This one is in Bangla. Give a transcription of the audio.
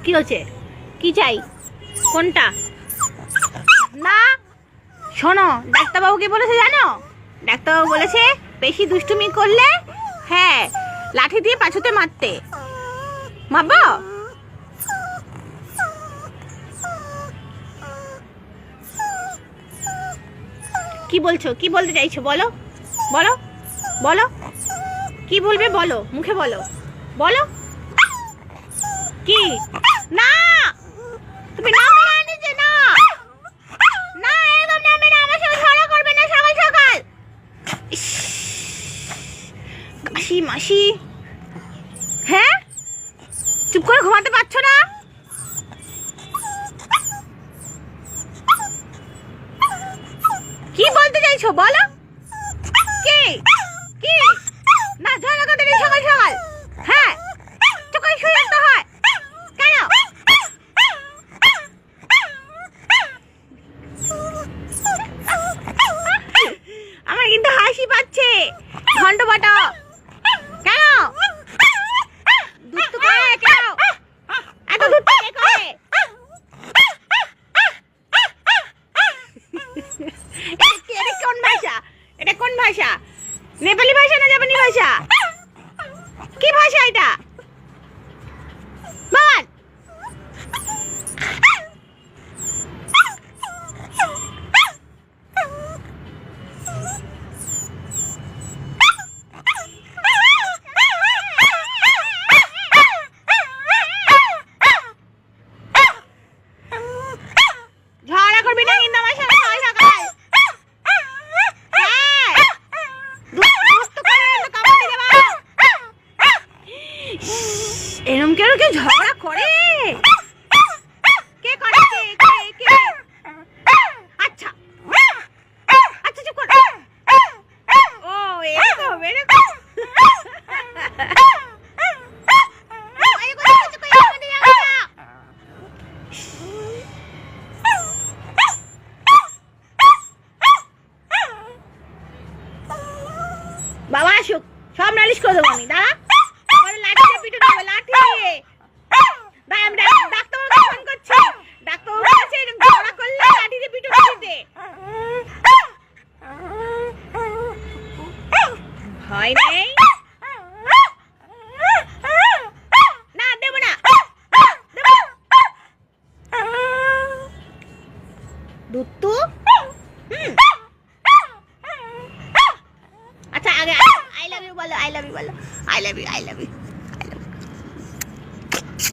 কি হচ্ছে? কি চাই? কোনটা? না শোনো, ডাক্তারবাবু কি বলেছে জানো? ডাক্তারবাবু বলেছে বেশি দুষ্টুমি করলে হ্যাঁ লাঠি দিয়ে পাছুতে মারতে। মারবো? কি বলছো? কি বলতে চাইছো? বলো বলো বলো, কি বলবে বলো, মুখে বলো, বলো কি? না তুমি নামবে না, নিচে না, না একদম নামবে না, আমার সাথে ঝগড়া করবে না সকাল সকাল। কাশি মাসি, হ্যাঁ চুপ করে ঘুমাতে পারছো না? কি বলতে চাইছো বলো? কি কি? না ঝগড়া করতে নেই সকাল সকাল। হ্যাঁ চুপ করে শুয়ে থাকতে হয় কেন? আমার কিন্তু হাসি পাচ্ছে। ঘন্ট বাটো কেন? দুধ তো করে কেন? এত দুধ কে করে? এটা কোন ভাষা? এটা কোন ভাষা? নেপালি ভাষা না জাপানি ভাষা? কি ভাষা এটা? বল। ঝগড়া করবি না কিন্তু আমার সাথে সকাল সকাল। এরম কেন কেউ ঝগড়া করে? কে করে? কে কে কে? আচ্ছা আচ্ছা চুপ কর। ও এরকম এরকম। বাবা আসুক, সব নালিশ করে দেবো আমি। দাঁড়া, আমাদের লাঠি দিয়ে পিটুনি হবে, লাঠি দিয়ে। দাঁড়া, আমি ডাক্তারবাবুকে ফোন করছি। ডাক্তারবাবু বলেছে এরকম ঝগড়া করলে লাঠি দিয়ে পিটুনি দিতে। ভয় নেই, না দেবো না, দেবো দুধ তো। আচ্ছা আগে আই লাভ ইউ বলো, আই লাভ ইউ বলো, I love you, I love you.